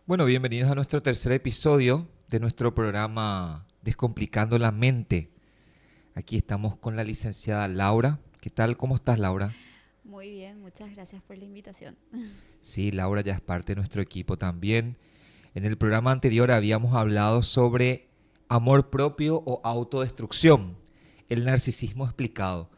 Bueno, bienvenidos a nuestro tercer episodio de nuestro programa Descomplicando la Mente. Aquí estamos con la licenciada Laura. ¿Qué tal? ¿Cómo estás, Laura? Muy bien, muchas gracias por la invitación. Sí, Laura ya es parte de nuestro equipo también. En el programa anterior habíamos hablado sobre amor propio o autodestrucción, el narcisismo explicado.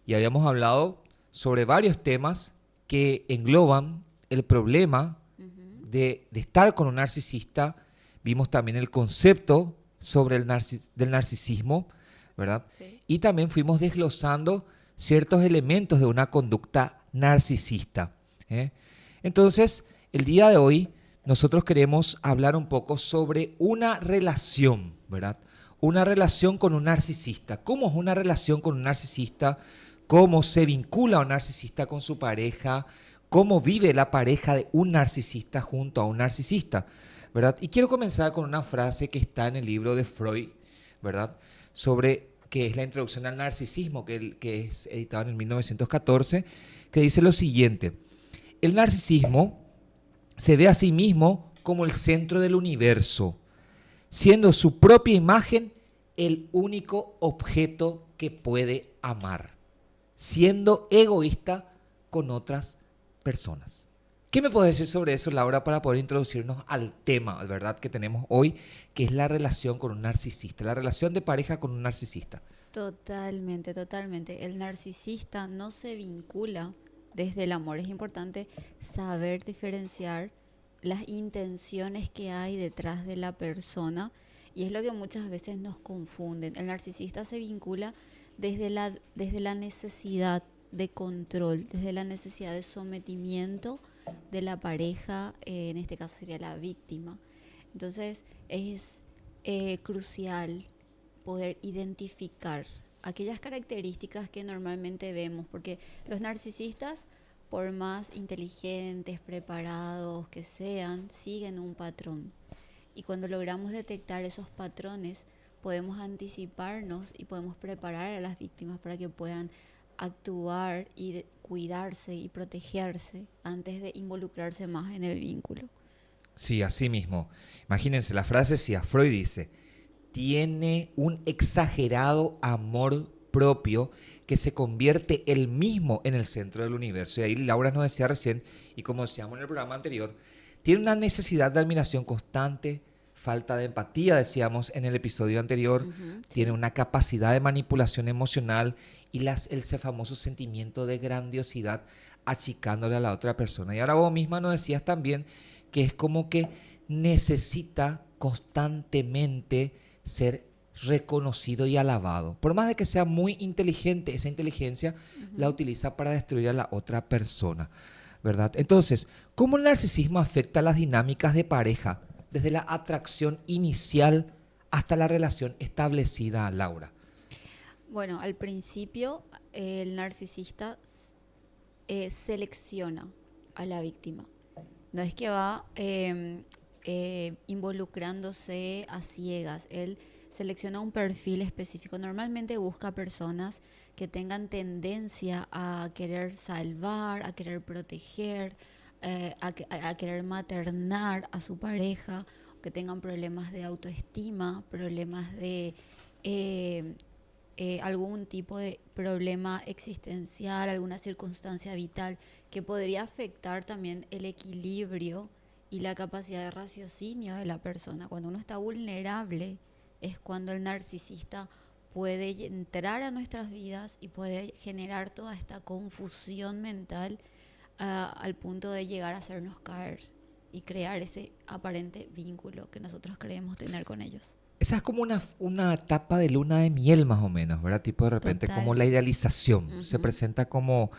Y habíamos hablado sobre varios temas que engloban el problema Ujú. de estar con un narcisista. Vimos también el concepto sobre del narcisismo, ¿verdad? Sí. Y también fuimos desglosando ciertos elementos de una conducta narcisista. ¿Eh? Entonces, el día de hoy nosotros queremos hablar un poco sobre una relación, ¿verdad? Una relación con un narcisista. ¿Cómo es una relación con un narcisista? ¿Cómo se vincula un narcisista con su pareja? ¿Cómo vive la pareja de un narcisista junto a un narcisista? ¿Verdad? Y quiero comenzar con una frase que está en el libro de Freud, ¿verdad? Sobre que es la introducción al narcisismo, que es editado en 1914, que dice lo siguiente: el narcisismo se ve a sí mismo como el centro del universo, siendo su propia imagen el único objeto que puede amar, siendo egoísta con otras personas. ¿Qué me puedes decir sobre eso, Laura, para poder introducirnos al tema, ¿verdad?, que tenemos hoy, que es la relación con un narcisista, la relación de pareja con un narcisista? Totalmente, totalmente. El narcisista no se vincula desde el amor. Es importante saber diferenciar las intenciones que hay detrás de la persona y es lo que muchas veces nos confunden. El narcisista se vincula desde la necesidad de control, desde la necesidad de sometimiento de la pareja, en este caso sería la víctima. Entonces es crucial poder identificar aquellas características que normalmente vemos, porque los narcisistas, por más inteligentes, preparados que sean, siguen un patrón. Y cuando logramos detectar esos patrones, podemos anticiparnos y podemos preparar a las víctimas para que puedan actuar y cuidarse y protegerse antes de involucrarse más en el vínculo. Sí, así mismo. Imagínense, la frase decía, Freud dice, tiene un exagerado amor propio que se convierte él mismo en el centro del universo. Y ahí Laura nos decía recién, y como decíamos en el programa anterior, tiene una necesidad de admiración constante, falta de empatía, decíamos en el episodio anterior, Ujú, tiene sí. una capacidad de manipulación emocional y ese famoso sentimiento de grandiosidad achicándole a la otra persona. Y ahora vos misma nos decías también que es como que necesita constantemente ser reconocido y alabado. Por más de que sea muy inteligente, esa inteligencia la Ujú. utiliza para destruir a la otra persona, ¿verdad? Entonces, ¿cómo el narcisismo afecta las dinámicas de pareja desde la atracción inicial hasta la relación establecida, Laura? Bueno, al principio el narcisista selecciona a la víctima. No es que va involucrándose a ciegas. Él selecciona un perfil específico. Normalmente busca personas que tengan tendencia a querer salvar, a querer proteger, a querer maternar a su pareja, que tengan problemas de autoestima, problemas de eh, algún tipo de problema existencial, alguna circunstancia vital que podría afectar también el equilibrio y la capacidad de raciocinio de la persona. Cuando uno está vulnerable es cuando el narcisista puede entrar a nuestras vidas y puede generar toda esta confusión mental, al punto de llegar a hacernos caer y crear ese aparente vínculo que nosotros creemos tener con ellos. Esa es como una etapa de luna de miel más o menos, ¿verdad? Tipo de repente como la Totalmente. idealización. Se Ujú. presenta como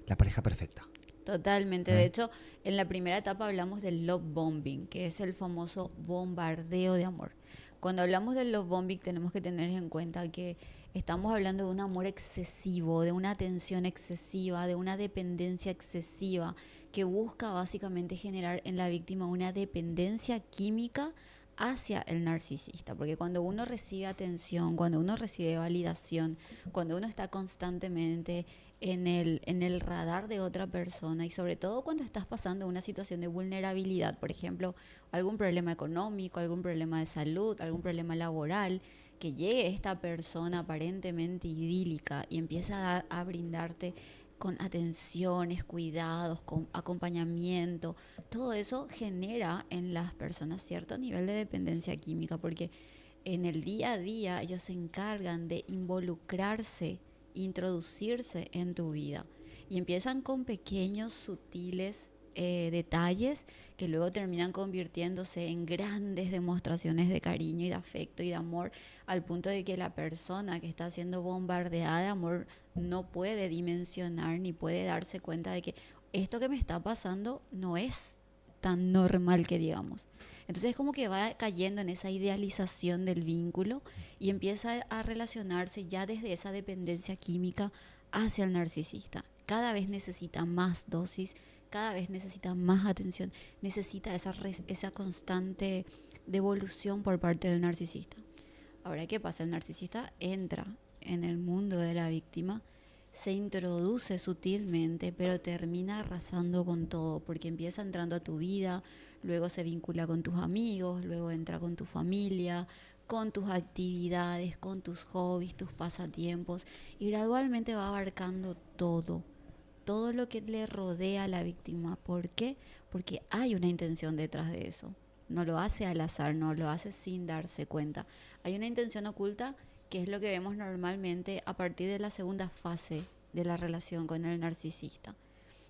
la pareja perfecta. Totalmente. De ¿Eh? hecho, en la primera etapa hablamos del love bombing, que es el famoso bombardeo de amor. Cuando hablamos del love bombing tenemos que tener en cuenta que estamos hablando de un amor excesivo, de una atención excesiva, de una dependencia excesiva, que busca básicamente generar en la víctima una dependencia química hacia el narcisista, porque cuando uno recibe atención, cuando uno recibe validación, cuando uno está constantemente en el radar de otra persona y sobre todo cuando estás pasando una situación de vulnerabilidad, por ejemplo, algún problema económico, algún problema de salud, algún problema laboral, que llegue esta persona aparentemente idílica y empieza a brindarte con atenciones, cuidados, con acompañamiento, todo eso genera en las personas cierto nivel de dependencia química, porque en el día a día ellos se encargan de involucrarse, introducirse en tu vida y empiezan con pequeños, sutiles detalles que luego terminan convirtiéndose en grandes demostraciones de cariño y de afecto y de amor, al punto de que la persona que está siendo bombardeada de amor no puede dimensionar ni puede darse cuenta de que esto que me está pasando no es tan normal que digamos. Entonces es como que va cayendo en esa idealización del vínculo y empieza a relacionarse ya desde esa dependencia química hacia el narcisista. Cada vez necesita más dosis, cada vez necesita más atención, necesita esa constante devolución por parte del narcisista. Ahora, ¿qué pasa? El narcisista entra en el mundo de la víctima, se introduce sutilmente, pero termina arrasando con todo, porque empieza entrando a tu vida, luego se vincula con tus amigos, luego entra con tu familia, con tus actividades, con tus hobbies, tus pasatiempos, y gradualmente va abarcando todo lo que le rodea a la víctima. ¿Por qué? Porque hay una intención detrás de eso. No lo hace al azar, no lo hace sin darse cuenta. Hay una intención oculta que es lo que vemos normalmente a partir de la segunda fase de la relación con el narcisista,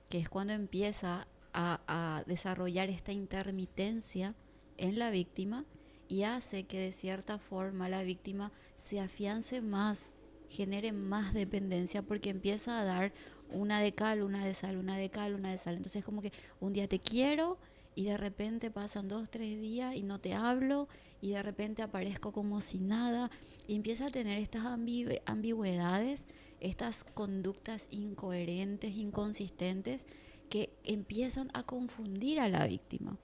que es cuando empieza a desarrollar esta intermitencia en la víctima y hace que de cierta forma la víctima se afiance más, genere más dependencia, porque empieza a dar una de cal, una de sal, una de cal, una de sal. Entonces como que un día te quiero y de repente pasan 2, 3 días y no te hablo y de repente aparezco como si nada y empieza a tener estas ambigüedades, estas conductas incoherentes, inconsistentes, que empiezan a confundir a la víctima.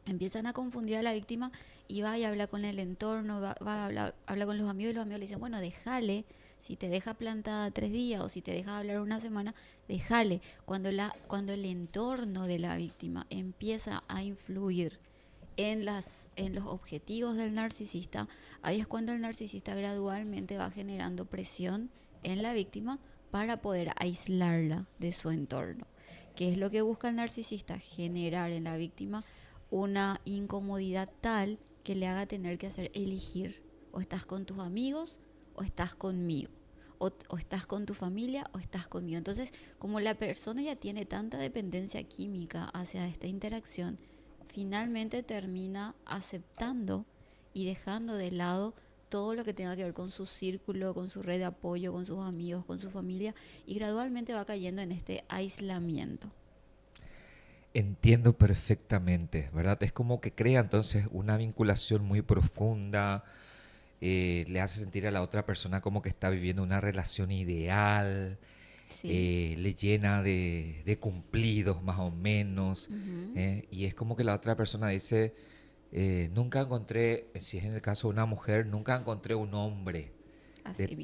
Empiezan a confundir a la víctima y va y habla con el entorno, va a habla con los amigos y los amigos le dicen, bueno, déjale, si te deja plantada 3 días o si te deja hablar una semana, déjale. Cuando el entorno de la víctima empieza a influir en los objetivos del narcisista, ahí es cuando el narcisista gradualmente va generando presión en la víctima para poder aislarla de su entorno. ¿Qué es lo que busca el narcisista? Generar en la víctima una incomodidad tal que le haga tener que hacer elegir: o estás con tus amigos o estás conmigo, o estás con tu familia o estás conmigo. Entonces, como la persona ya tiene tanta dependencia química hacia esta interacción, finalmente termina aceptando y dejando de lado todo lo que tenga que ver con su círculo, con su red de apoyo, con sus amigos, con su familia, y gradualmente va cayendo en este aislamiento. Entiendo perfectamente, ¿verdad? Es como que crea entonces una vinculación muy profunda, le hace sentir a la otra persona como que está viviendo una relación ideal, Sí. le llena de cumplidos más o menos, Ujú. y es como que la otra persona dice, nunca encontré, si es en el caso de una mujer, nunca encontré un hombre Así mismo.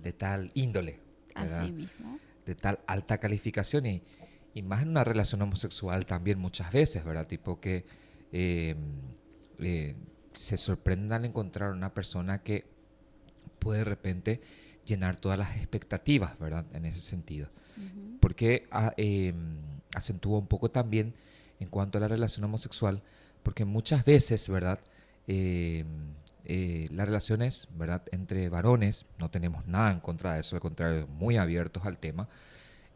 de tal índole, Así ¿verdad? mismo. De tal alta calificación y más en una relación homosexual también muchas veces, ¿verdad? Tipo que eh, eh, se sorprenden al encontrar una persona que puede de repente llenar todas las expectativas, ¿verdad? En ese sentido. Ujú. Porque acentúa un poco también en cuanto a la relación homosexual, porque muchas veces, ¿verdad? Eh, las relaciones, ¿verdad? Entre varones, no tenemos nada en contra de eso, al contrario, muy abiertos al tema,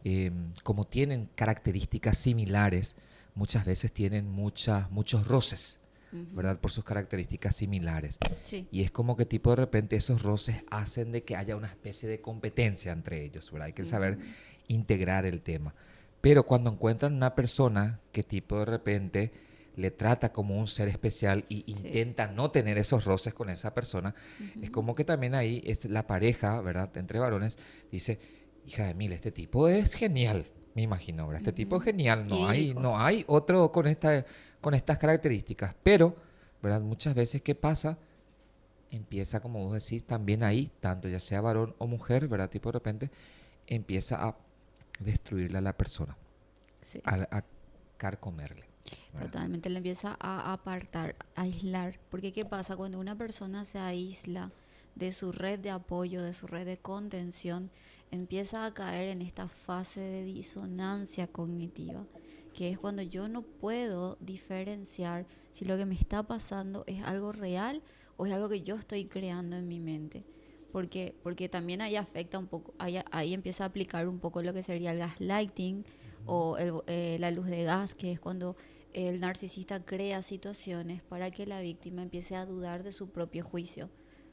eh, como tienen características similares, muchas veces tienen muchos roces, Ujú. ¿verdad? Por sus características similares. Sí. Y es como que tipo de repente esos roces hacen de que haya una especie de competencia entre ellos, ¿verdad? Hay que saber Ujú. integrar el tema. Pero cuando encuentran una persona que tipo de repente le trata como un ser especial y Sí. intenta no tener esos roces con esa persona, es Ujú. como que también ahí es la pareja, ¿verdad? Entre varones, dice, hija de mil, este tipo es genial, me imagino, ¿verdad? Este tipo es Ujú. genial, no hay, Idílico. no hay otro con estas características, pero ¿verdad? Muchas veces, ¿qué pasa? Empieza, como vos decís, también ahí, tanto ya sea varón o mujer, ¿verdad? Tipo de repente empieza a destruirle a la persona, Sí. a carcomerle, ¿verdad? Totalmente, le empieza a apartar, a aislar. Porque ¿qué pasa? Cuando una persona se aísla de su red de apoyo, de su red de contención, empieza a caer en esta fase de disonancia cognitiva, que es cuando yo no puedo diferenciar si lo que me está pasando es algo real o es algo que yo estoy creando en mi mente. Porque también ahí afecta un poco, ahí empieza a aplicar un poco lo que sería el gaslighting o la luz de gas, que es cuando el narcisista crea situaciones para que la víctima empiece a dudar de su propio juicio.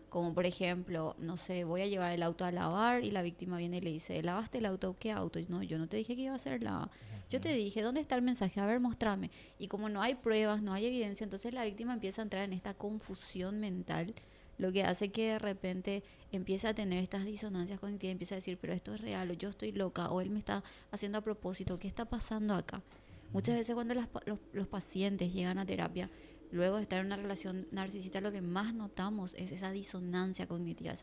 Como por ejemplo, no sé, voy a llevar el auto a lavar y la víctima viene y le dice, ¿lavaste el auto? ¿Qué auto? No, yo no te dije que iba a hacer lava. Yo te dije, ¿dónde está el mensaje? A ver, mostrame. Y como no hay pruebas, no hay evidencia, entonces la víctima empieza a entrar en esta confusión mental, lo que hace que de repente empiece a tener estas disonancias cognitivas, empieza a decir, pero esto es real, o yo estoy loca, o él me está haciendo a propósito, ¿qué está pasando acá? Muchas veces cuando los pacientes llegan a terapia, luego de estar en una relación narcisista, lo que más notamos es esa disonancia cognitiva,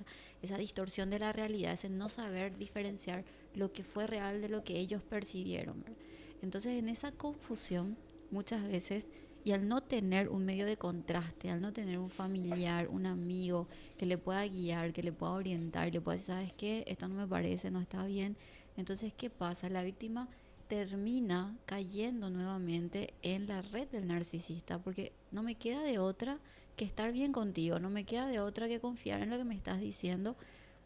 esa distorsión de la realidad, ese no saber diferenciar lo que fue real de lo que ellos percibieron, ¿verdad? Entonces, en esa confusión, muchas veces, y al no tener un medio de contraste, al no tener un familiar, un amigo que le pueda guiar, que le pueda orientar, le pueda decir, ¿sabes qué? Esto no me parece, no está bien. Entonces, ¿qué pasa? La víctima termina cayendo nuevamente en la red del narcisista, porque no me queda de otra que estar bien contigo, no me queda de otra que confiar en lo que me estás diciendo,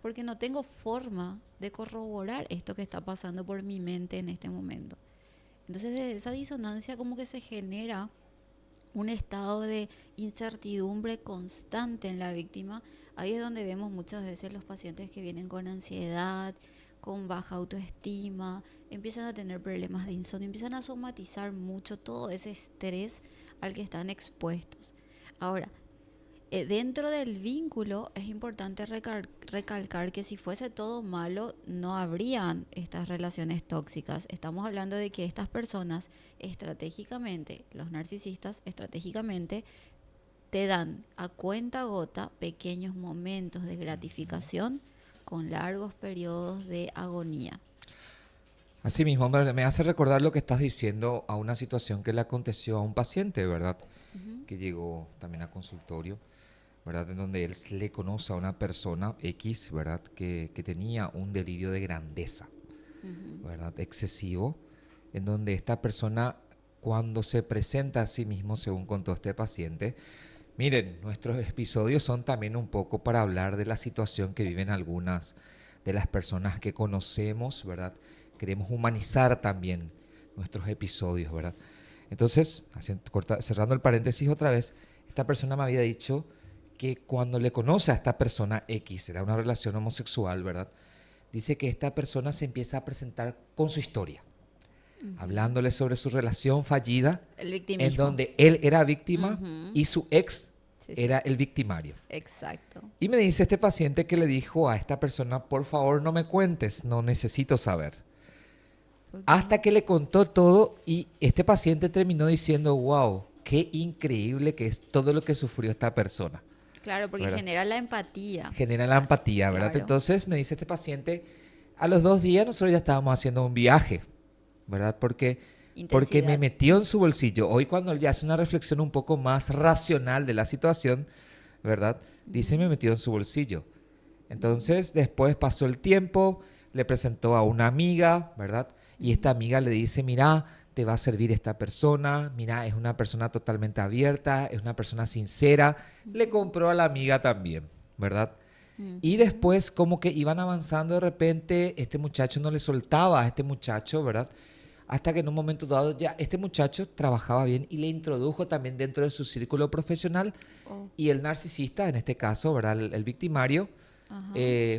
porque no tengo forma de corroborar esto que está pasando por mi mente en este momento. Entonces, de esa disonancia como que se genera un estado de incertidumbre constante en la víctima. Ahí es donde vemos muchas veces los pacientes que vienen con ansiedad, con baja autoestima, empiezan a tener problemas de insomnio, empiezan a somatizar mucho todo ese estrés al que están expuestos. Ahora, dentro del vínculo es importante recalcar que si fuese todo malo, no habrían estas relaciones tóxicas. Estamos hablando de que estas personas estratégicamente, los narcisistas estratégicamente, te dan a cuenta gota pequeños momentos de gratificación con largos periodos de agonía. Así mismo, me hace recordar lo que estás diciendo a una situación que le aconteció a un paciente, ¿verdad? Ujú, Que llegó también a consultorio, ¿verdad? En donde él le conoce a una persona X, ¿verdad? Que tenía un delirio de grandeza, ujú. ¿verdad? Excesivo, en donde esta persona, cuando se presenta a sí mismo, según contó este paciente, miren, nuestros episodios son también un poco para hablar de la situación que viven algunas de las personas que conocemos, ¿verdad? Queremos humanizar también nuestros episodios, ¿verdad? Entonces, cerrando el paréntesis otra vez, esta persona me había dicho que cuando le conoce a esta persona X, era una relación homosexual, ¿verdad? Dice que esta persona se empieza a presentar con su historia, Ujú. hablándole sobre su relación fallida, El en victimismo. donde él era víctima Ujú. y su ex Sí, sí, era el victimario. exacto. Y me dice este paciente que le dijo a esta persona, por favor no me cuentes, no necesito saber. Ok. Hasta que le contó todo y este paciente terminó diciendo, wow, qué increíble que es todo lo que sufrió esta persona, Claro, porque ¿verdad? genera la empatía. Genera la Ah, empatía, ¿verdad? claro, Entonces me dice este paciente, a los 2 días nosotros ya estábamos haciendo un viaje, ¿verdad? Porque me intensidad. metió en su bolsillo. Hoy cuando él ya hace una reflexión un poco más racional de la situación, ¿verdad? Dice, me Ujú, metió en su bolsillo. ujú, Entonces, después pasó el tiempo, le presentó a una amiga, ¿verdad? Y esta ujú, amiga le dice, mira, te va a servir esta persona, mira, es una persona totalmente abierta, es una persona sincera. Le ujú, compró a la amiga también, ¿verdad? Y ujú. después como que iban avanzando de repente, este muchacho no le soltaba a este muchacho, ¿verdad? Hasta que en un momento dado ya este muchacho trabajaba bien y le introdujo también dentro de su círculo profesional Oh, y el narcisista, en este caso, ¿verdad? El victimario, ajá.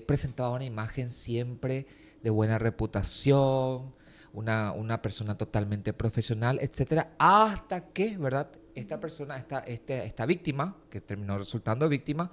presentaba una imagen siempre de buena reputación, una persona totalmente profesional, etcétera, hasta que, ¿verdad? Esta Ujú. persona, esta víctima, que terminó resultando víctima,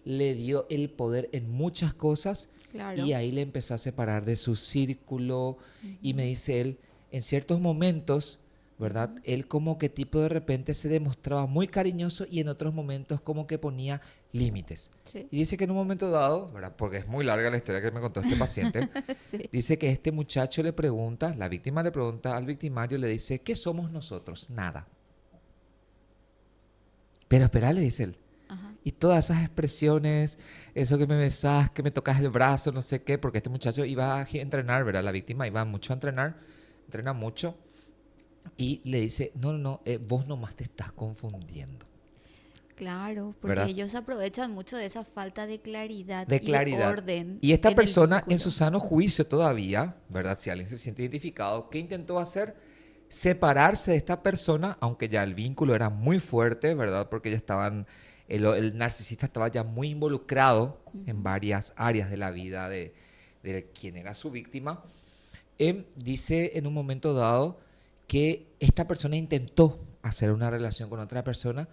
le dio el poder en muchas cosas y Claro. ahí le empezó a separar de su círculo y me Ujú. dice él, en ciertos momentos ¿verdad? Él como que tipo de repente se demostraba muy cariñoso y en otros momentos como que ponía límites. Sí. Y dice que en un momento dado, ¿verdad? Porque es muy larga la historia que me contó este paciente, Sí. dice que este muchacho le pregunta, la víctima le pregunta al victimario, le dice, ¿qué somos nosotros? Nada. Pero espera, le dice él. Ajá. Y todas esas expresiones, eso que me besás, que me tocas el brazo, no sé qué, porque este muchacho iba a entrenar, ¿verdad? La víctima iba mucho a entrenar, entrena mucho, y le dice, no, no, no, vos nomás te estás confundiendo, Claro, porque ¿verdad? ellos aprovechan mucho de esa falta de claridad De y de claridad. orden Y esta en el persona, en su vínculo. sano juicio todavía, ¿verdad? Si alguien se siente identificado, ¿qué intentó hacer? Separarse de esta persona, aunque ya el vínculo era muy fuerte, ¿verdad? Porque ya estaban, el narcisista estaba ya muy involucrado en Ujú. varias áreas de la vida de quien era su víctima. Dice en un momento dado que esta persona intentó hacer una relación con otra persona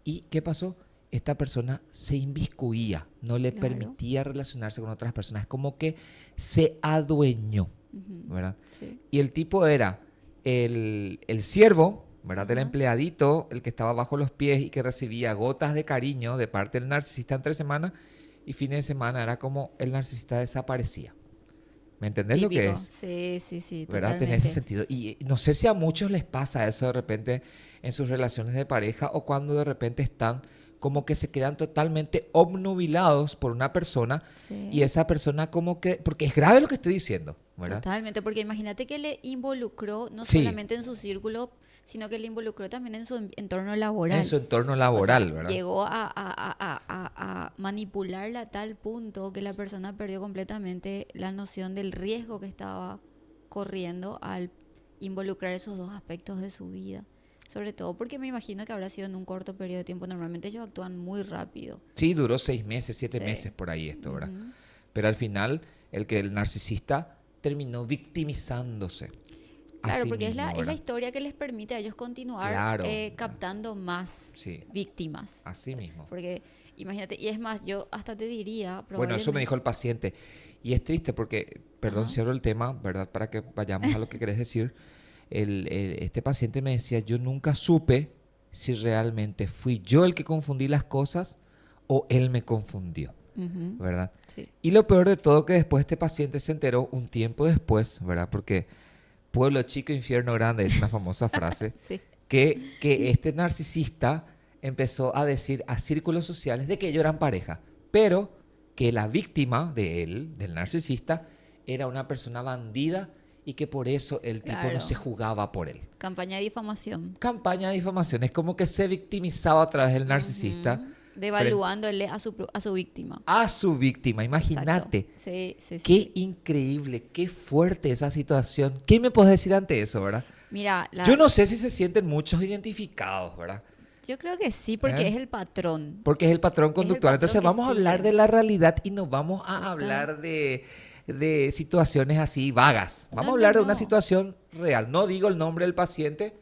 y ¿qué pasó? Esta persona se inviscuía, no le Claro. permitía relacionarse con otras personas, es como que se adueñó, Ujú. ¿verdad? Sí. Y el tipo era el siervo, ¿verdad? El Ajá. empleadito, el que estaba bajo los pies y que recibía gotas de cariño de parte del narcisista entre semana y fines de semana era como el narcisista desaparecía. ¿Me entendés lo que Típico. es? Sí, sí, sí, ¿Verdad? En ese totalmente. sentido. Y no sé si a muchos les pasa eso de repente en sus relaciones de pareja o cuando de repente están como que se quedan totalmente obnubilados por una persona y Sí. esa persona como que, porque es grave lo que estoy diciendo, ¿verdad? Totalmente, porque imagínate que le involucró no Sí, solamente en su círculo, sino que le involucró también en su entorno en laboral. su entorno O sea, laboral, ¿verdad? llegó a manipularla a tal punto que la persona perdió completamente la noción del riesgo que estaba corriendo al involucrar esos dos aspectos de su vida. Sobre todo porque me imagino que habrá sido en un corto periodo de tiempo. Normalmente ellos actúan muy rápido. Sí, duró 6 meses, 7 meses Sí. por ahí esto, ¿verdad? Ujú. Pero al final, el narcisista terminó victimizándose a Claro, sí porque mismo, es la ¿verdad? historia que les permite a ellos continuar Claro, ¿verdad? captando más Sí, víctimas. así mismo. Porque imagínate, y es más, yo hasta te diría, Bueno, eso me probablemente, dijo el paciente. Y es triste porque, perdón, ajá, cierro el tema, ¿verdad? Para que vayamos a lo que querés decir. Este paciente me decía, yo nunca supe si realmente fui yo el que confundí las cosas o él me confundió, ujú, ¿verdad? sí, Y lo peor de todo que después este paciente se enteró un tiempo después, ¿verdad? Porque pueblo chico, infierno grande es una famosa frase, sí, que este narcisista empezó a decir a círculos sociales de que ellos eran pareja, pero que la víctima de él, del narcisista, era una persona bandida y que por eso el tipo no se claro. jugaba por él. Campaña de difamación. Campaña de difamación, es como que se victimizaba a través del narcisista Ujú, frente devaluándole a su víctima. a su víctima. Exacto. Imagínate, Sí, sí, sí, qué sí. increíble, qué fuerte esa situación. ¿Qué me puedes decir ante eso, verdad? Mira, Yo no sé si se sienten muchos identificados, ¿verdad? yo creo que sí, porque ¿Eh? es el patrón. Porque es el patrón Es el conductual. patrón Entonces que vamos a hablar sigue. de la realidad y no vamos a Total. hablar de situaciones así vagas. Vamos No, a no, hablar de una no. situación real. No digo el nombre del paciente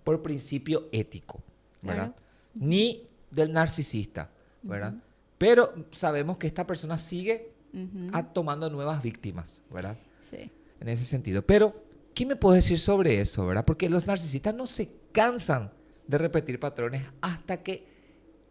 por principio ético, ¿verdad? Claro. Ujú, Ni del narcisista, ¿verdad? ujú, Pero sabemos que esta persona sigue ujú, tomando nuevas víctimas, ¿verdad? sí. En ese sentido. Pero, ¿qué me puedes decir sobre eso, verdad? Porque los narcisistas no se cansan de repetir patrones hasta que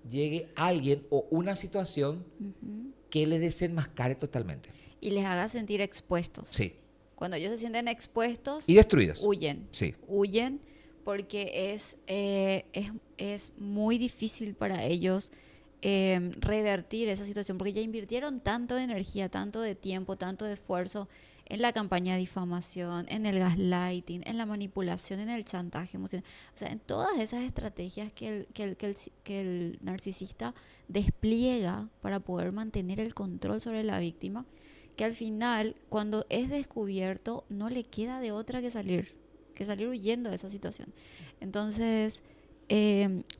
llegue alguien o una situación Ujú. que le desenmascare totalmente. Y les haga sentir expuestos. Sí. Cuando ellos se sienten expuestos, Y destruidos. huyen. Sí. Huyen porque es muy difícil para ellos revertir esa situación, porque ya invirtieron tanto de energía, tanto de tiempo, tanto de esfuerzo en la campaña de difamación, en el gaslighting, en la manipulación, en el chantaje emocional. O sea, en todas esas estrategias que el narcisista despliega para poder mantener el control sobre la víctima, que al final, cuando es descubierto, no le queda de otra que salir huyendo de esa situación. Entonces,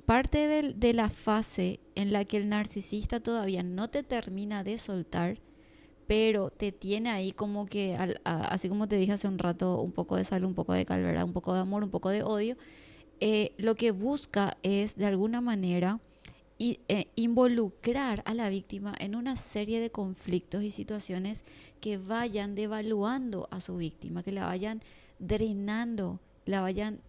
parte de la fase en la que el narcisista todavía no te termina de soltar, pero te tiene ahí como que, así como te dije hace un rato, un poco de sal, un poco de cal, ¿verdad? Un poco de amor, un poco de odio, lo que busca es de alguna manera involucrar a la víctima en una serie de conflictos y situaciones que vayan devaluando a su víctima, que la vayan drenando, la vayan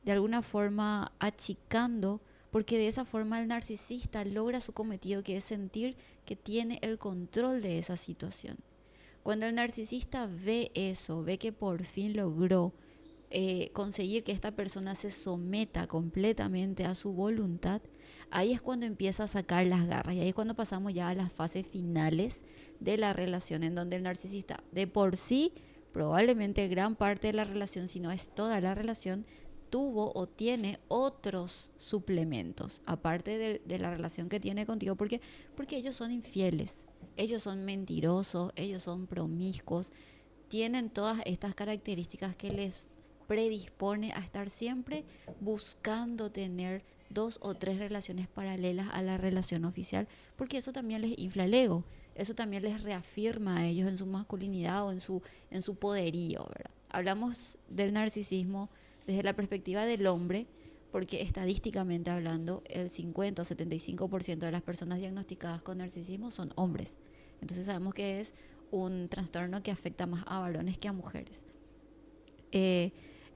de alguna forma achicando, porque de esa forma el narcisista logra su cometido, que es sentir que tiene el control de esa situación. Cuando el narcisista ve eso, ve que por fin logró conseguir que esta persona se someta completamente a su voluntad, ahí es cuando empieza a sacar las garras y ahí es cuando pasamos ya a las fases finales de la relación, en donde el narcisista de por sí, probablemente gran parte de la relación, si no es toda la relación, tuvo o tiene otros suplementos, aparte de la relación que tiene contigo, porque ellos son infieles, ellos son mentirosos, ellos son promiscuos, tienen todas estas características que les predispone a estar siempre buscando tener 2 o 3 relaciones paralelas a la relación oficial, porque eso también les infla el ego, eso también les reafirma a ellos en su masculinidad o en su poderío, ¿verdad? Hablamos del narcisismo desde la perspectiva del hombre, porque estadísticamente hablando, el 50 o 75% de las personas diagnosticadas con narcisismo son hombres. Entonces sabemos que es un trastorno que afecta más a varones que a mujeres.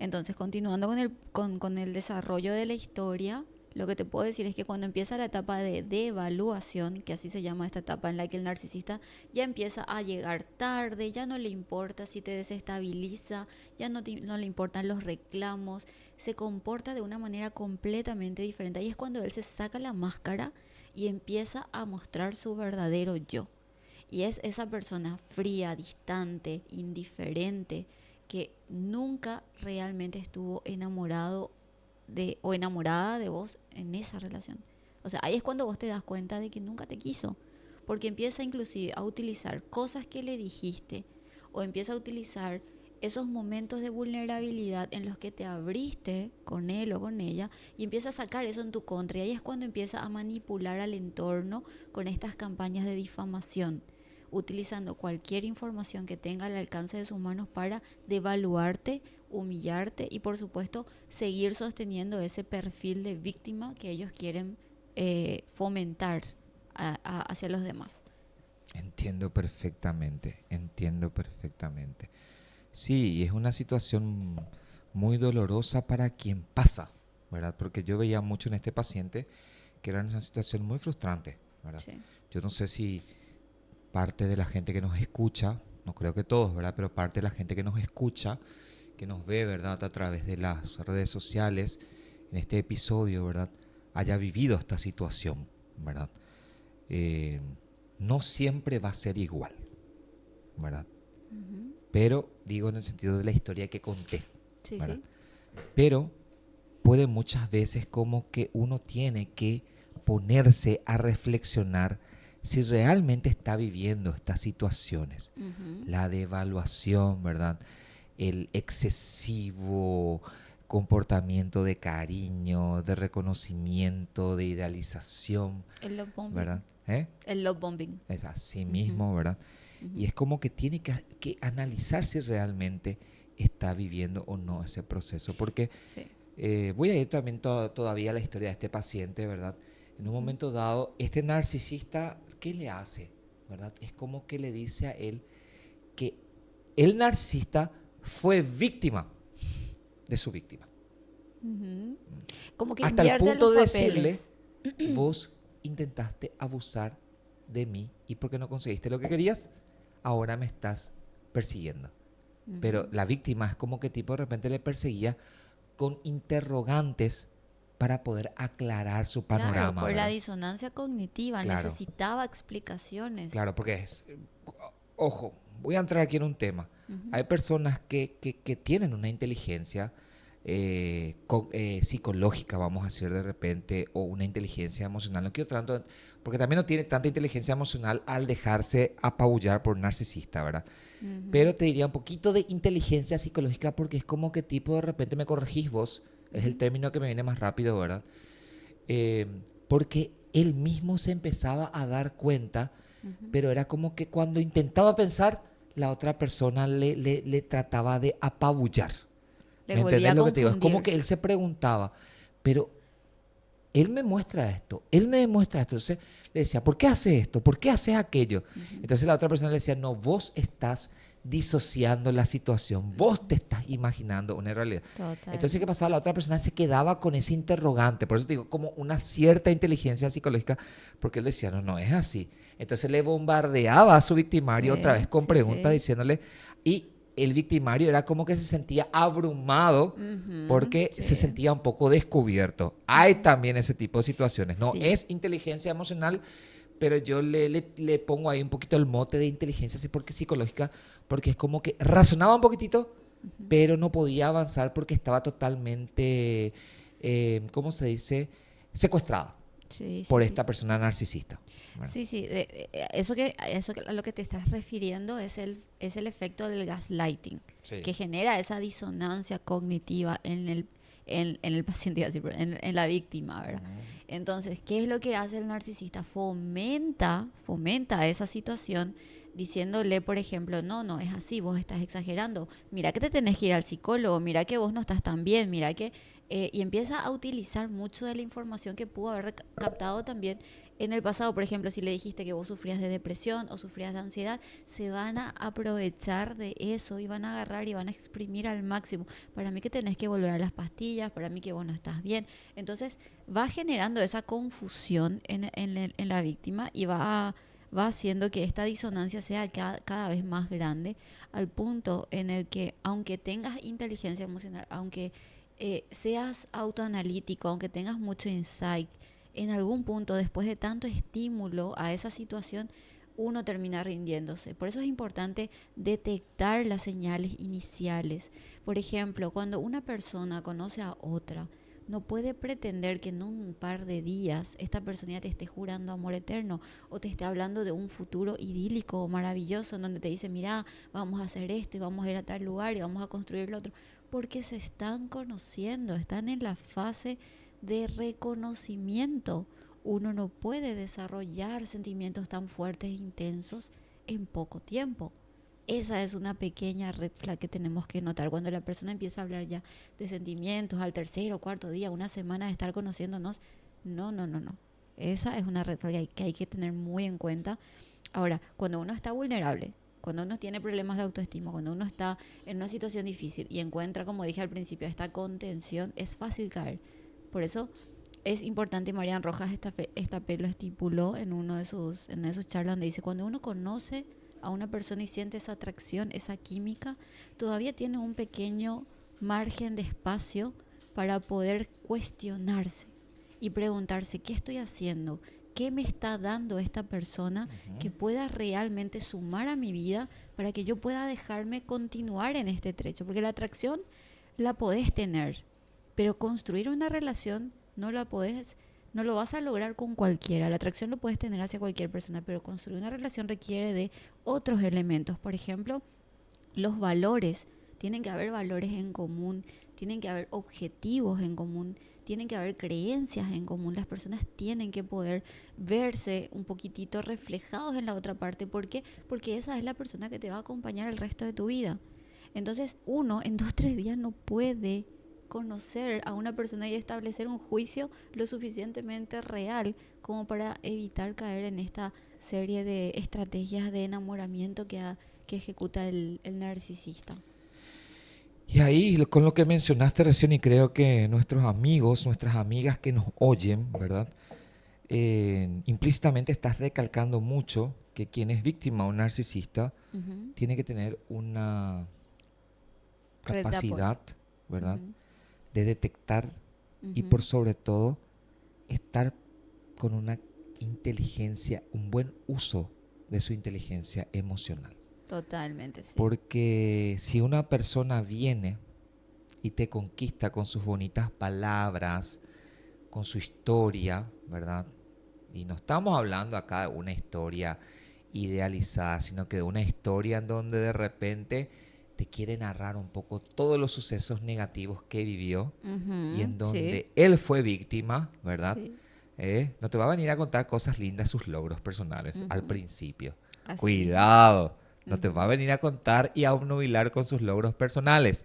Entonces, continuando con el desarrollo de la historia, lo que te puedo decir es que cuando empieza la etapa de devaluación, que así se llama esta etapa en la que el narcisista ya empieza a llegar tarde, ya no le importa si te desestabiliza, ya no le importan los reclamos, se comporta de una manera completamente diferente. Ahí es cuando él se saca la máscara y empieza a mostrar su verdadero yo. Y es esa persona fría, distante, indiferente, que nunca realmente estuvo enamorado o enamorada de vos en esa relación. O sea, ahí es cuando vos te das cuenta de que nunca te quiso, porque empieza inclusive a utilizar cosas que le dijiste o empieza a utilizar esos momentos de vulnerabilidad en los que te abriste con él o con ella y empieza a sacar eso en tu contra. Y ahí es cuando empieza a manipular al entorno con estas campañas de difamación, utilizando cualquier información que tenga al alcance de sus manos para devaluarte, humillarte y por supuesto seguir sosteniendo ese perfil de víctima que ellos quieren fomentar hacia los demás. Entiendo perfectamente, entiendo perfectamente. Sí, y es una situación muy dolorosa para quien pasa, ¿verdad? Porque yo veía mucho en este paciente que era una situación muy frustrante, ¿verdad? Sí. Yo no sé si parte de la gente que nos escucha, no creo que todos, ¿verdad? Pero parte de la gente que nos escucha, que nos ve, ¿verdad? A través de las redes sociales, en este episodio, ¿verdad? Haya vivido esta situación, ¿verdad? No siempre va a ser igual, ¿verdad? Uh-huh. Pero digo en el sentido de la historia que conté, Sí, ¿verdad? sí. Pero puede muchas veces como que uno tiene que ponerse a reflexionar si realmente está viviendo estas situaciones. Uh-huh. La devaluación, ¿verdad? El excesivo comportamiento de cariño, de reconocimiento, de idealización, El love bombing. ¿verdad? El love bombing. Es así Uh-huh. mismo, ¿verdad? Uh-huh. Y es como que tiene que analizar si realmente está viviendo o no ese proceso. Porque Sí. voy a ir también todavía a la historia de este paciente, ¿verdad? En un momento dado, este narcisista, ¿qué le hace? ¿Verdad? Es como que le dice a él que el narcisista fue víctima de su víctima. Uh-huh. Como que Hasta el invierte punto los de papeles. decirle, vos intentaste abusar de mí y porque no conseguiste lo que querías, ahora me estás persiguiendo. Uh-huh. Pero la víctima es como que tipo de repente le perseguía con interrogantes para poder aclarar su panorama. Claro, por ¿verdad? la disonancia cognitiva, Claro. necesitaba explicaciones. Claro, porque es... Ojo, voy a entrar aquí en un tema. Uh-huh. Hay personas que tienen una inteligencia psicológica, vamos a decir de repente, o una inteligencia emocional. No quiero tanto, porque también no tiene tanta inteligencia emocional al dejarse apabullar por un narcisista, ¿verdad? Uh-huh. Pero te diría un poquito de inteligencia psicológica porque es como que tipo de repente me corregís vos, es el término que me viene más rápido, ¿verdad? Porque él mismo se empezaba a dar cuenta, Uh-huh. pero era como que cuando intentaba pensar, la otra persona le trataba de apabullar. Le ¿Me volvía entendés a lo que te digo? Es como confundir. que él se preguntaba, pero él me muestra esto, él me demuestra esto. Entonces le decía, ¿por qué haces esto? ¿Por qué haces aquello? Uh-huh. Entonces la otra persona le decía, no, vos estás disociando la situación. Vos te estás imaginando una realidad. Total. Entonces, ¿qué pasaba? La otra persona se quedaba con ese interrogante. Por eso te digo, como una cierta inteligencia psicológica, porque él decía, no, no es así. Entonces le bombardeaba a su victimario otra vez Sí, con sí, preguntas sí. diciéndole, y el victimario era como que se sentía abrumado Ujú, porque se sí, sentía un poco descubierto. Hay también ese tipo de situaciones. No sí, es inteligencia emocional, pero yo le pongo ahí un poquito el mote de inteligencia psicológica, porque es como que razonaba un poquitito, pero no podía avanzar porque estaba totalmente, ¿cómo se dice? Secuestrada sí, sí, por sí. esta persona narcisista. Bueno, Sí, sí, a lo que te estás refiriendo es el efecto del gaslighting, sí. que genera esa disonancia cognitiva en el paciente, iba a decir, pero en la víctima, ¿verdad? Entonces, ¿qué es lo que hace el narcisista? Fomenta esa situación diciéndole, por ejemplo, no, no es así, vos estás exagerando, mira que te tenés que ir al psicólogo, mira que vos no estás tan bien, mira que... y empieza a utilizar mucho de la información que pudo haber captado también en el pasado. Por ejemplo, si le dijiste que vos sufrías de depresión o sufrías de ansiedad, se van a aprovechar de eso y van a agarrar y van a exprimir al máximo. Para mí que tenés que volver a las pastillas, para mí que vos no estás bien. Entonces va generando esa confusión en la víctima y va haciendo que esta disonancia sea cada vez más grande, al punto en el que aunque tengas inteligencia emocional, aunque seas autoanalítico, aunque tengas mucho insight, en algún punto, después de tanto estímulo a esa situación, uno termina rindiéndose. Por eso es importante detectar las señales iniciales. Por ejemplo, cuando una persona conoce a otra, no puede pretender que en un par de días esta persona ya te esté jurando amor eterno o te esté hablando de un futuro idílico o maravilloso en donde te dice, mira, vamos a hacer esto y vamos a ir a tal lugar y vamos a construir lo otro. Porque se están conociendo, están en la fase de reconocimiento. Uno no puede desarrollar sentimientos tan fuertes e intensos en poco tiempo. Esa es una pequeña red flag que tenemos que notar. Cuando la persona empieza a hablar ya de sentimientos al tercer o cuarto día, una semana de estar conociéndonos, no, no, no, no. Esa es una red flag que hay que tener muy en cuenta. Ahora, cuando uno está vulnerable, cuando uno tiene problemas de autoestima, cuando uno está en una situación difícil y encuentra, como dije al principio, esta contención, es fácil caer. Por eso es importante, Marian Rojas esta lo estipuló en una de sus charlas donde dice, cuando uno conoce a una persona y siente esa atracción, esa química, todavía tiene un pequeño margen de espacio para poder cuestionarse y preguntarse, ¿qué estoy haciendo? ¿Qué me está dando esta persona que pueda realmente sumar a mi vida para que yo pueda dejarme continuar en este trecho? Porque la atracción la podés tener, pero construir una relación no lo vas a lograr con cualquiera. La atracción lo puedes tener hacia cualquier persona, pero construir una relación requiere de otros elementos. Por ejemplo, los valores. Tienen que haber valores en común, tienen que haber objetivos en común, tienen que haber creencias en común. Las personas tienen que poder verse un poquitito reflejados en la otra parte. ¿Por qué? Porque esa es la persona que te va a acompañar el resto de tu vida. Entonces, uno en 2 o 3 días no puede conocer a una persona y establecer un juicio lo suficientemente real como para evitar caer en esta serie de estrategias de enamoramiento que ejecuta el narcisista. y ahí con lo que mencionaste recién, y creo que nuestros amigos, nuestras amigas que nos oyen, ¿verdad? Implícitamente estás recalcando mucho que quien es víctima de un narcisista Ujú. tiene que tener una Red de apoyo. capacidad, ¿verdad? Ujú, De detectar y por ujú. sobre todo estar con una inteligencia, un buen uso de su inteligencia emocional. Totalmente, sí. Porque si una persona viene y te conquista con sus bonitas palabras, con su historia, ¿verdad? Y no estamos hablando acá de una historia idealizada, sino que de una historia en donde de repente te quiere narrar un poco todos los sucesos negativos que vivió y Ujú, en sí, donde él fue víctima, ¿verdad? sí. No te va a venir a contar cosas lindas, sus logros personales al Ujú. principio. Así mismo. Cuidado, no te va a Ujú. venir a contar y a obnubilar con sus logros personales.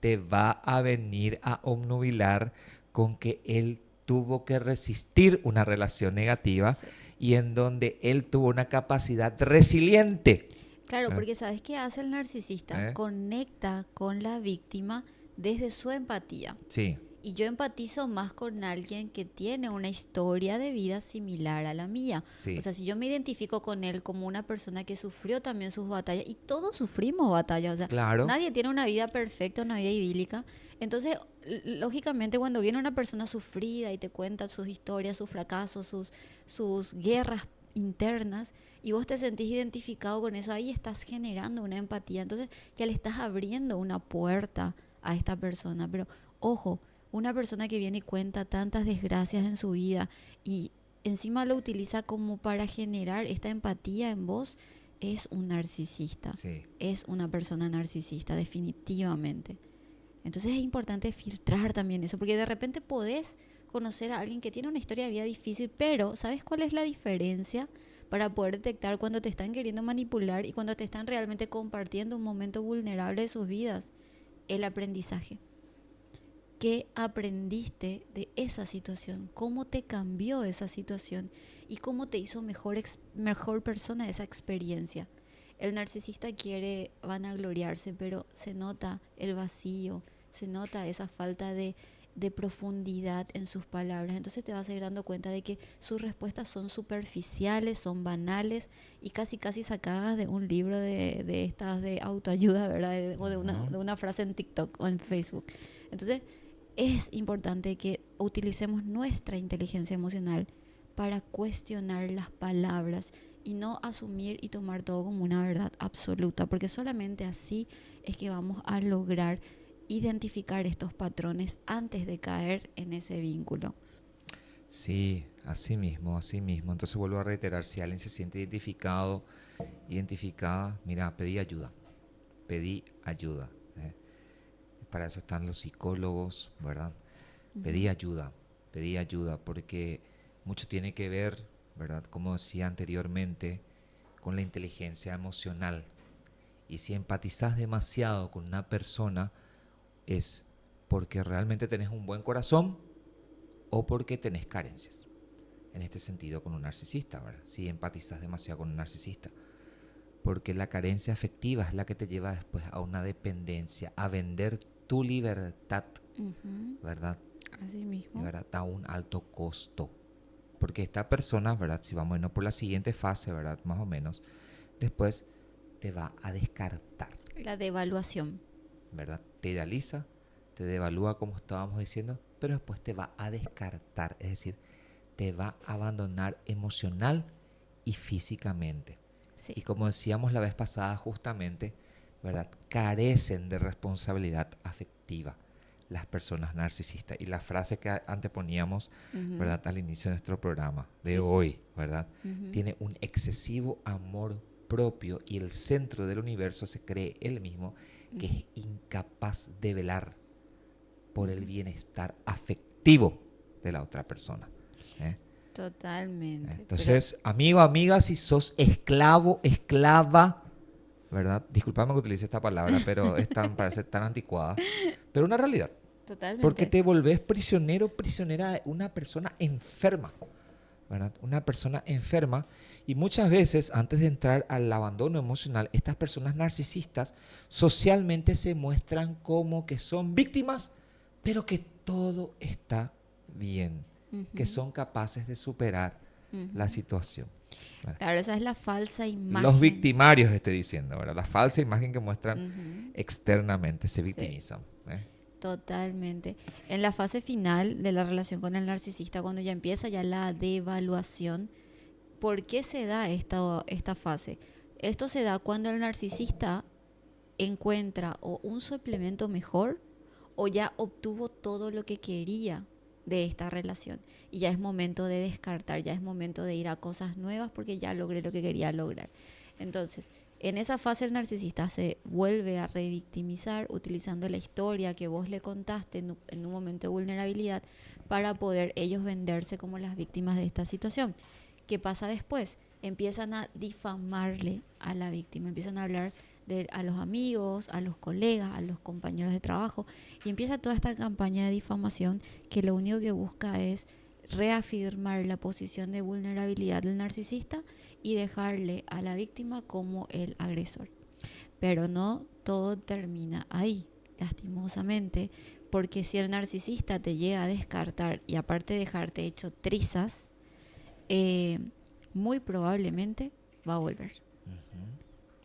Te va a venir a obnubilar con que él tuvo que resistir una relación negativa Sí. y en donde él tuvo una capacidad resiliente Claro, ¿verdad? porque ¿sabes qué hace el narcisista? ¿Eh? Conecta con la víctima desde su empatía. Sí, Y yo empatizo más con alguien que tiene una historia de vida similar a la mía. O sí, sea, si yo me identifico con él como una persona que sufrió también sus batallas, y todos sufrimos batallas, o sea, claro, nadie tiene una vida perfecta, una vida idílica. Entonces, lógicamente, cuando viene una persona sufrida y te cuenta sus historias, sus fracasos, sus guerras internas, y vos te sentís identificado con eso, ahí estás generando una empatía. Entonces, ya le estás abriendo una puerta a esta persona. Pero, ojo, una persona que viene y cuenta tantas desgracias en su vida y encima lo utiliza como para generar esta empatía en vos, es un narcisista. sí. Es una persona narcisista, definitivamente. Entonces es importante filtrar también eso, porque de repente podés conocer a alguien que tiene una historia de vida difícil, pero ¿sabes cuál es la diferencia para poder detectar cuando te están queriendo manipular y cuando te están realmente compartiendo un momento vulnerable de sus vidas? El aprendizaje. ¿Qué aprendiste de esa situación? ¿Cómo te cambió esa situación? ¿Y cómo te hizo mejor persona esa experiencia? El narcisista quiere vanagloriarse, pero se nota el vacío, se nota esa falta de profundidad en sus palabras. Entonces te vas a ir dando cuenta de que sus respuestas son superficiales, son banales y casi casi sacadas de un libro de estas de autoayuda, ¿verdad? O Ujú. de una frase en TikTok o en Facebook. Entonces es importante que utilicemos nuestra inteligencia emocional para cuestionar las palabras y no asumir y tomar todo como una verdad absoluta, porque solamente así es que vamos a lograr identificar estos patrones antes de caer en ese vínculo. Sí, así mismo, así mismo. Entonces vuelvo a reiterar, si alguien se siente identificado, identificada, mira, pedí ayuda. ¿Eh? Para eso están los psicólogos, ¿verdad? Ujú. Pedí pedí ayuda, porque mucho tiene que ver, ¿verdad? Como decía anteriormente, con la inteligencia emocional. Y si empatizas demasiado con una persona, es porque realmente tenés un buen corazón o porque tenés carencias. En este sentido, con un narcisista, ¿verdad? Si empatizas demasiado con un narcisista. Porque la carencia afectiva es la que te lleva después a una dependencia, a vender tu libertad, Ujú. ¿verdad? Así Y mismo. ¿verdad? A un alto costo. Porque esta persona, ¿verdad? Si vamos a irnos por la siguiente fase, ¿verdad? Más o menos, después te va a descartar, La devaluación. ¿verdad? Te idealiza, te devalúa como estábamos diciendo, pero después te va a descartar, es decir, te va a abandonar emocional y físicamente. Sí, Y como decíamos la vez pasada justamente, ¿verdad? Carecen de responsabilidad afectiva las personas narcisistas. Y la frase que anteponíamos, ujú, ¿verdad? Al inicio de nuestro programa de sí, sí. hoy, ¿verdad? Ujú, Tiene un excesivo amor propio y el centro del universo se cree él mismo, que ujú, es incapaz de velar por el ujú. bienestar afectivo de la otra persona. ¿Eh? Totalmente. Pero Entonces, amigo, amiga, si sos esclavo, esclava, ¿verdad? Disculpame que utilice esta palabra, pero parece tan anticuada, pero una realidad. Porque totalmente. te volvés prisionero, prisionera de una persona enferma, ¿verdad? Una persona enferma. Y muchas veces, antes de entrar al abandono emocional, estas personas narcisistas socialmente se muestran como que son víctimas, pero que todo está bien, que Ujú, son capaces de superar la ujú. situación. ¿Verdad? Claro, esa es la falsa Los imagen. victimarios, estoy diciendo, ¿verdad? La falsa imagen que muestran Ujú, externamente, se sí, victimizan. ¿Eh? totalmente. En la fase final de la relación con el narcisista, cuando ya empieza ya la devaluación, ¿por qué se da esta fase? Esto se da cuando el narcisista encuentra o un suplemento mejor o ya obtuvo todo lo que quería de esta relación. Y ya es momento de descartar, ya es momento de ir a cosas nuevas porque ya logré lo que quería lograr. Entonces, en esa fase el narcisista se vuelve a revictimizar utilizando la historia que vos le contaste en un momento de vulnerabilidad para poder ellos venderse como las víctimas de esta situación. ¿Qué pasa después? Empiezan a difamarle a la víctima, empiezan a hablar a los amigos, a los colegas, a los compañeros de trabajo y empieza toda esta campaña de difamación que lo único que busca es reafirmar la posición de vulnerabilidad del narcisista y dejarle a la víctima como el agresor. Pero no todo termina ahí, lastimosamente, porque si el narcisista te llega a descartar y aparte de dejarte hecho trizas, muy probablemente va a volver.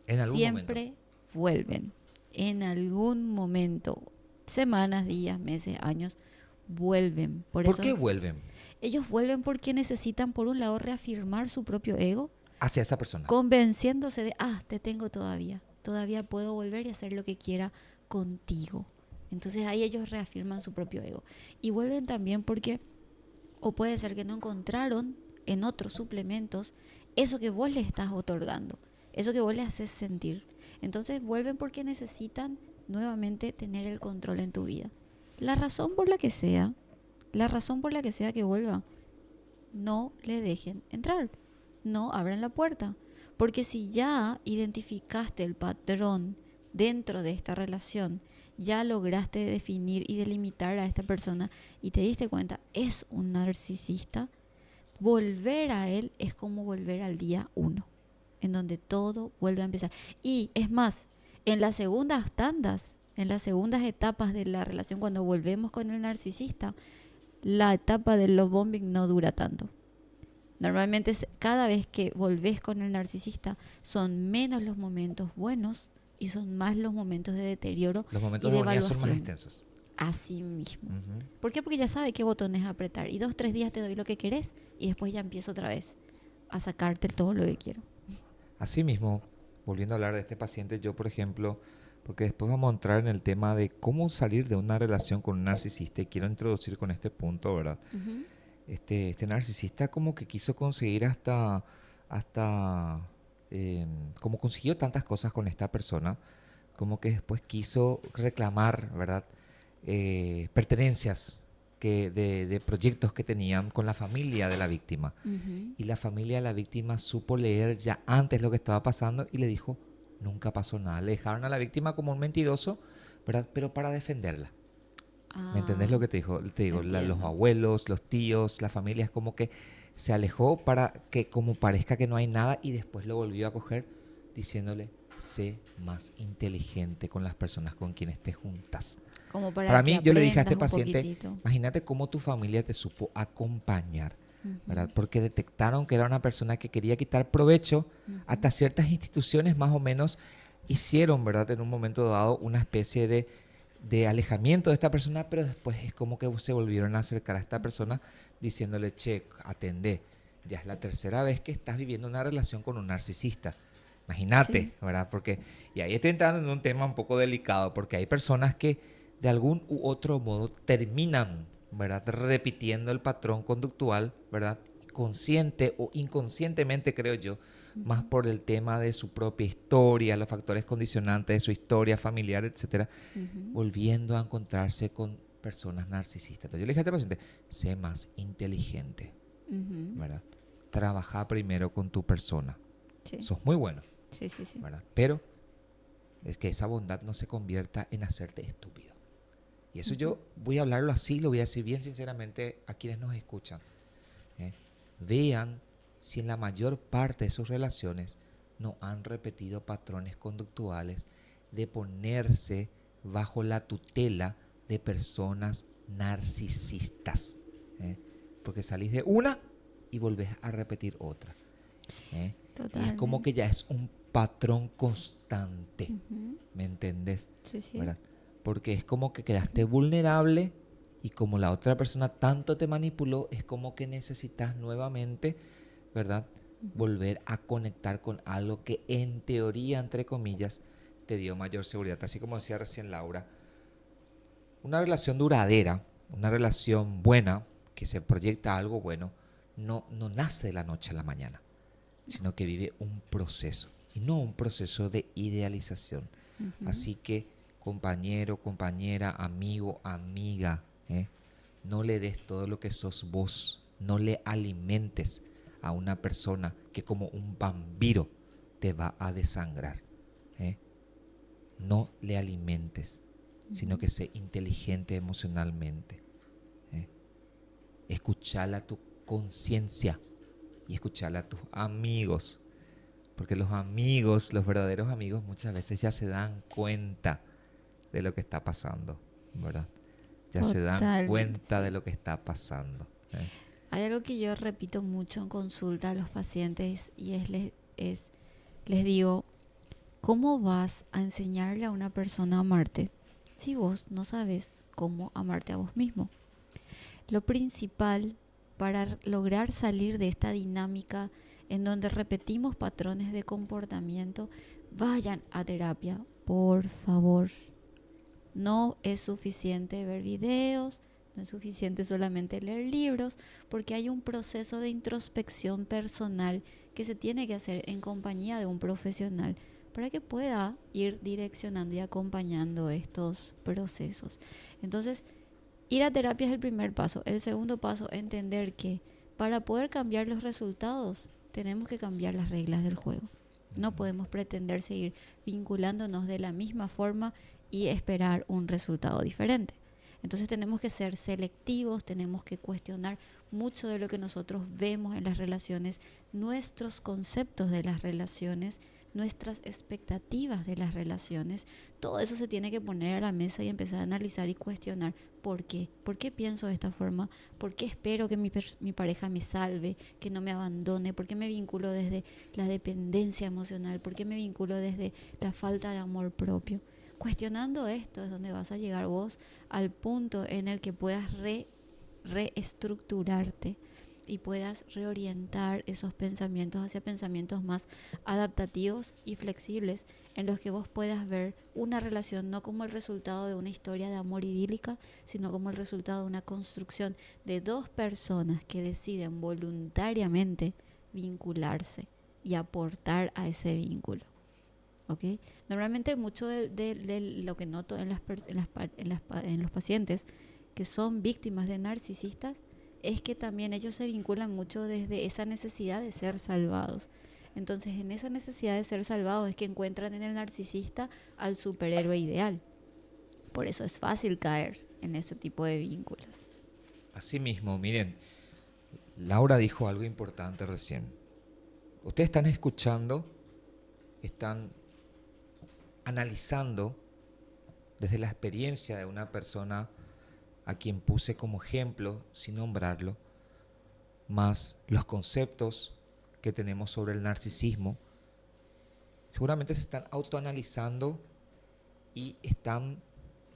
En algún momento. Siempre vuelven. En algún momento, semanas, días, meses, años, vuelven. Por ¿Por qué eso vuelven ellos vuelven porque necesitan, por un lado, reafirmar su propio ego, hacia esa persona? convenciéndose de, te tengo todavía puedo volver y hacer lo que quiera contigo. Entonces ahí ellos reafirman su propio ego. Y vuelven también porque, o puede ser que no encontraron en otros suplementos eso que vos le estás otorgando, eso que vos le haces sentir. Entonces vuelven porque necesitan nuevamente tener el control en tu vida. La razón por la que sea que vuelva, no le dejen entrar, no abran la puerta. Porque si ya identificaste el patrón dentro de esta relación, ya lograste definir y delimitar a esta persona y te diste cuenta, es un narcisista, volver a él es como volver al día uno, en donde todo vuelve a empezar. Y es más, en las segundas tandas, en las segundas etapas de la relación, cuando volvemos con el narcisista, la etapa del love bombing no dura tanto. Normalmente cada vez que volvés con el narcisista son menos los momentos buenos y son más los momentos de deterioro Los momentos y de de agonía son más evaluación. extensos. Así mismo. Ujú. ¿Por qué? Porque ya sabe qué botones apretar. Y 2, 3 días te doy lo que querés y después ya empiezo otra vez a sacarte todo lo que quiero. Así mismo, volviendo a hablar de este paciente, yo por ejemplo, porque después vamos a entrar en el tema de cómo salir de una relación con un narcisista y quiero introducir con este punto, ¿verdad? Ujú. Este narcisista como que quiso conseguir hasta como consiguió tantas cosas con esta persona, como que después quiso reclamar, ¿verdad? Pertenencias de proyectos que tenían con la familia de la víctima. Ujú. Y la familia de la víctima supo leer ya antes lo que estaba pasando y le dijo, nunca pasó nada. Le dejaron a la víctima como un mentiroso, ¿verdad? Pero para defenderla. ¿Me entendés lo que te dijo? Te digo, los Entiendo. abuelos, los tíos, la familia es como que se alejó para que como parezca que no hay nada y después lo volvió a coger diciéndole, sé más inteligente con las personas con quienes te juntas. Como para Para que mí, yo le dije a aprendas este un paciente, poquitito. imagínate cómo tu familia te supo acompañar, Ujú. ¿verdad? Porque detectaron que era una persona que quería quitar provecho, Ujú. hasta ciertas instituciones más o menos hicieron, ¿verdad? En un momento dado una especie de alejamiento de esta persona, pero después es como que se volvieron a acercar a esta persona diciéndole, che, atendé, ya es la tercera vez que estás viviendo una relación con un narcisista. Sí. Imagínate, ¿verdad? Porque, y ahí estoy entrando en un tema un poco delicado, porque hay personas que de algún u otro modo terminan, ¿verdad? Repitiendo el patrón conductual, ¿verdad? Consciente o inconscientemente, creo yo, más Ujú. por el tema de su propia historia, los factores condicionantes de su historia familiar, etcétera, Ujú. volviendo a encontrarse con personas narcisistas. Entonces yo le dije a este paciente, sé más inteligente, Ujú. ¿verdad? Trabaja primero con tu persona. Sí. Sos muy bueno, Sí, sí, sí. ¿verdad? Pero es que esa bondad no se convierta en hacerte estúpido. Y eso Ujú. yo voy a hablarlo así, lo voy a decir bien sinceramente a quienes nos escuchan. ¿Eh? Vean si en la mayor parte de sus relaciones no han repetido patrones conductuales de ponerse bajo la tutela de personas narcisistas. ¿Eh? Porque salís de una y volvés a repetir otra. ¿Eh? Y es como que Totalmente. ya es un patrón constante. Ujú. ¿Me entendés? Sí, sí. ¿Verdad? Porque es como que quedaste Ujú. vulnerable y como la otra persona tanto te manipuló, es como que necesitas nuevamente, ¿verdad? Ujú. Volver a conectar con algo que en teoría, entre comillas, te dio mayor seguridad. Así como decía recién Laura, una relación duradera, una relación buena, que se proyecta a algo bueno, no nace de la noche a la mañana, sino que vive un proceso y no un proceso de idealización. Ujú. Así que, compañero, compañera, amigo, amiga, no le des todo lo que sos vos, no le alimentes a una persona que como un vampiro te va a desangrar. ¿Eh? No le alimentes, sino Ujú. que sé inteligente emocionalmente. ¿Eh? escucharle a tu conciencia y escucharle a tus amigos. Porque los amigos, los verdaderos amigos, muchas veces ya se dan cuenta de lo que está pasando, ¿verdad? Ya se dan Totalmente, cuenta de sí. lo que está pasando. Hay algo que yo repito mucho en consulta a los pacientes y les digo, ¿cómo vas a enseñarle a una persona a amarte si vos no sabes cómo amarte a vos mismo? Lo principal para lograr salir de esta dinámica en donde repetimos patrones de comportamiento, vayan a terapia, por favor. No es suficiente ver videos, no es suficiente solamente leer libros, porque hay un proceso de introspección personal que se tiene que hacer en compañía de un profesional para que pueda ir direccionando y acompañando estos procesos. Entonces, ir a terapia es el primer paso. El segundo paso, entender que para poder cambiar los resultados, tenemos que cambiar las reglas del juego. No podemos pretender seguir vinculándonos de la misma forma y esperar un resultado diferente. Entonces tenemos que ser selectivos, tenemos que cuestionar mucho de lo que nosotros vemos en las relaciones, nuestros conceptos de las relaciones, nuestras expectativas de las relaciones. Todo eso se tiene que poner a la mesa y empezar a analizar y cuestionar por qué. ¿Por qué pienso de esta forma? ¿Por qué espero que mi pareja me salve, que no me abandone? ¿Por qué me vinculo desde la dependencia emocional? ¿Por qué me vinculo desde la falta de amor propio? Cuestionando esto es donde vas a llegar vos al punto en el que puedas reestructurarte y puedas reorientar esos pensamientos hacia pensamientos más adaptativos y flexibles, en los que vos puedas ver una relación no como el resultado de una historia de amor idílica, sino como el resultado de una construcción de dos personas que deciden voluntariamente vincularse y aportar a ese vínculo. ¿Okay? Normalmente mucho de lo que noto en los pacientes que son víctimas de narcisistas es que también ellos se vinculan mucho desde esa necesidad de ser salvados. Entonces, en esa necesidad de ser salvados es que encuentran en el narcisista al superhéroe ideal. Por eso es fácil caer en ese tipo de vínculos. Asimismo, miren, Laura dijo algo importante recién. Ustedes están escuchando, están analizando desde la experiencia de una persona a quien puse como ejemplo, sin nombrarlo, más los conceptos que tenemos sobre el narcisismo. Seguramente se están autoanalizando y están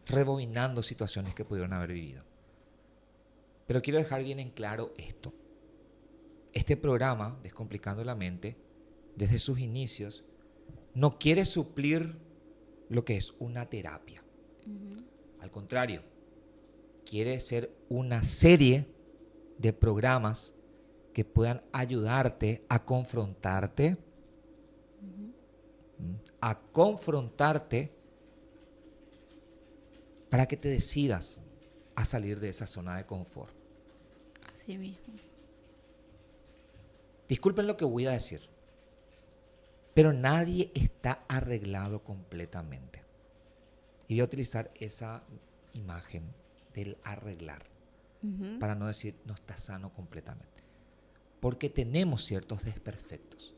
rebobinando situaciones que pudieron haber vivido. Pero quiero dejar bien en claro esto. Este programa, Descomplicando la Mente, desde sus inicios, no quiere suplir lo que es una terapia. Al contrario, quiere ser una serie de programas que puedan ayudarte a confrontarte, para que te decidas a salir de esa zona de confort. Así mismo. Disculpen lo que voy a decir, pero nadie está arreglado completamente. Y voy a utilizar esa imagen del arreglar, para no decir no está sano completamente. Porque tenemos ciertos desperfectos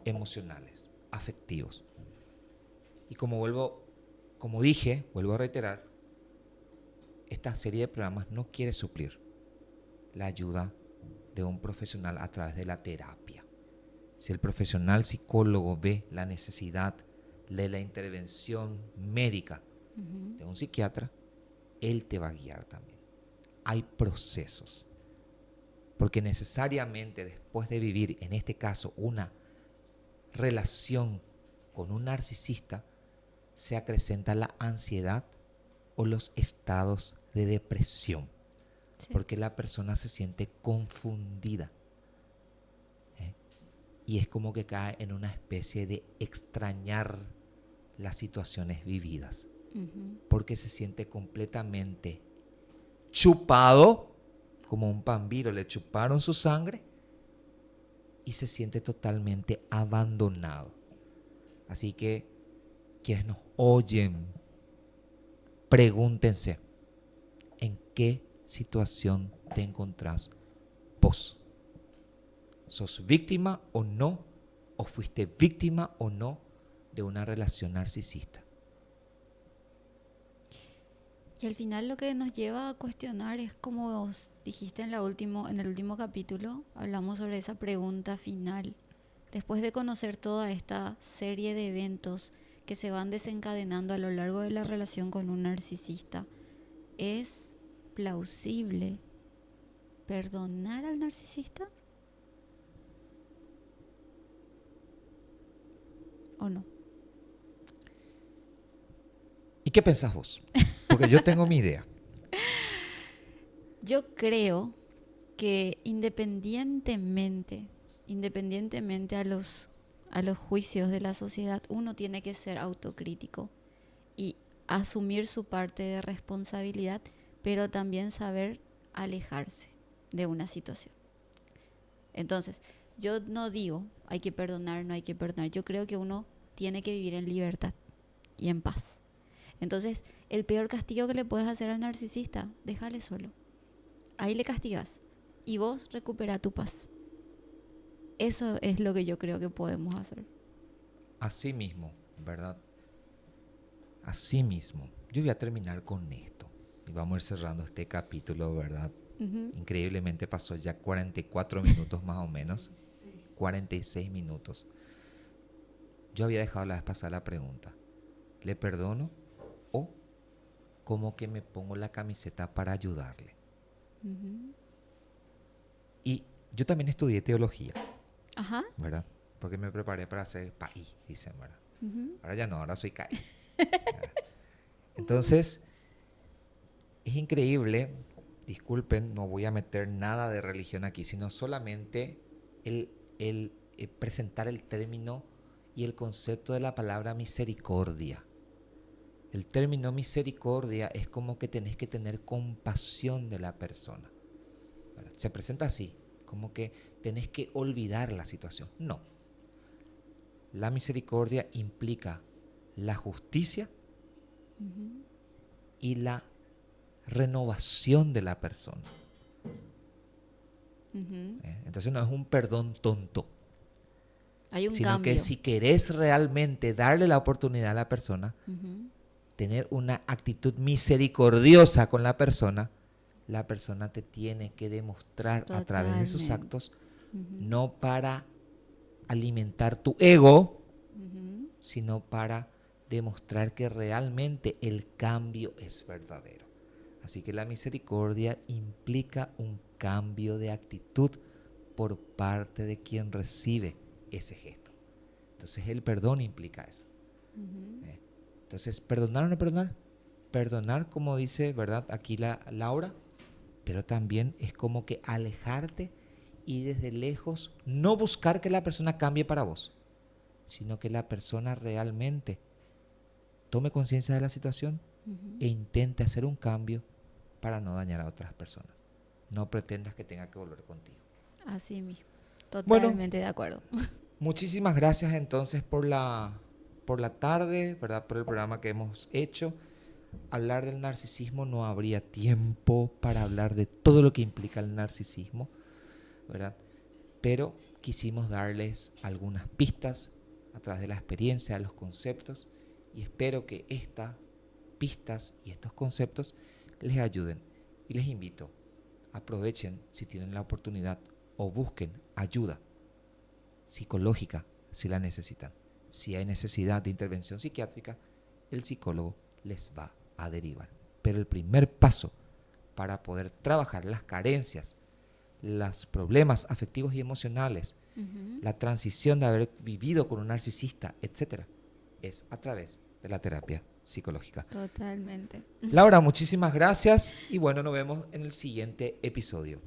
emocionales, afectivos. Y como dije, vuelvo a reiterar, esta serie de programas no quiere suplir la ayuda de un profesional a través de la terapia. Si el profesional psicólogo ve la necesidad de la intervención médica de un psiquiatra, él te va a guiar también. Hay procesos, porque necesariamente después de vivir, en este caso, una relación con un narcisista, se acrecenta la ansiedad o los estados de depresión, Sí. porque la persona se siente confundida, y es como que cae en una especie de extrañar las situaciones vividas, porque se siente completamente chupado, como un vampiro, le chuparon su sangre y se siente totalmente abandonado. Así que quienes nos oyen, pregúntense en qué situación te encontrás vos. ¿Sos víctima o no? ¿O fuiste víctima o no de una relación narcisista? Y al final lo que nos lleva a cuestionar es, como vos dijiste en el último capítulo, hablamos sobre esa pregunta final. Después de conocer toda esta serie de eventos que se van desencadenando a lo largo de la relación con un narcisista, ¿es plausible perdonar al narcisista o no? ¿Y qué pensás vos? Porque yo tengo mi idea. Yo creo que independientemente a los juicios de la sociedad, uno tiene que ser autocrítico y asumir su parte de responsabilidad, pero también saber alejarse de una situación. Entonces, yo no digo hay que perdonar, no hay que perdonar. Yo creo que uno tiene que vivir en libertad y en paz. Entonces, el peor castigo que le puedes hacer al narcisista, déjale solo. Ahí le castigas y vos recupera tu paz. Eso es lo que yo creo que podemos hacer. Así mismo, ¿verdad? Así mismo. Yo voy a terminar con esto. Y vamos a ir cerrando este capítulo, ¿verdad? Increíblemente pasó ya 44 minutos más o menos. 46 minutos. Yo había dejado la vez pasada la pregunta. ¿Le perdono o como que me pongo la camiseta para ayudarle? Y yo también estudié teología. Ajá. ¿Verdad? Porque me preparé para ser país, dicen, ¿verdad? Ahora ya no, ahora soy CAI. Entonces, es increíble, disculpen, no voy a meter nada de religión aquí, sino solamente el presentar el término y el concepto de la palabra misericordia. El término misericordia es como que tenés que tener compasión de la persona, ¿verdad? Se presenta así, como que tenés que olvidar la situación. No. La misericordia implica la justicia y la renovación de la persona. Entonces no es un perdón tonto. Hay un sino cambio. que si querés realmente darle la oportunidad a la persona, tener una actitud misericordiosa con la persona te tiene que demostrar a través de sus actos, no para alimentar tu ego, sino para demostrar que realmente el cambio es verdadero. Así que la misericordia implica un cambio de actitud por parte de quien recibe ese gesto. Entonces el perdón implica eso. Entonces, ¿perdonar o no perdonar? Perdonar, como dice, ¿verdad? Aquí Laura, pero también es como que alejarte y desde lejos no buscar que la persona cambie para vos, sino que la persona realmente tome conciencia de la situación e intente hacer un cambio para no dañar a otras personas. No pretendas que tenga que volver contigo. Así mismo. Totalmente de acuerdo. Muchísimas gracias entonces por la tarde, ¿verdad? Por el programa que hemos hecho. Hablar del narcisismo no habría tiempo para hablar de todo lo que implica el narcisismo, ¿verdad? Pero quisimos darles algunas pistas a través de la experiencia, de los conceptos, y espero que estas pistas y estos conceptos les ayuden. Y les invito, aprovechen si tienen la oportunidad o busquen ayuda psicológica si la necesitan. Si hay necesidad de intervención psiquiátrica, el psicólogo les va a derivar. Pero el primer paso para poder trabajar las carencias, los problemas afectivos y emocionales, la transición de haber vivido con un narcisista, etcétera, es a través de la terapia psicológica. Totalmente. Laura, muchísimas gracias y bueno, nos vemos en el siguiente episodio.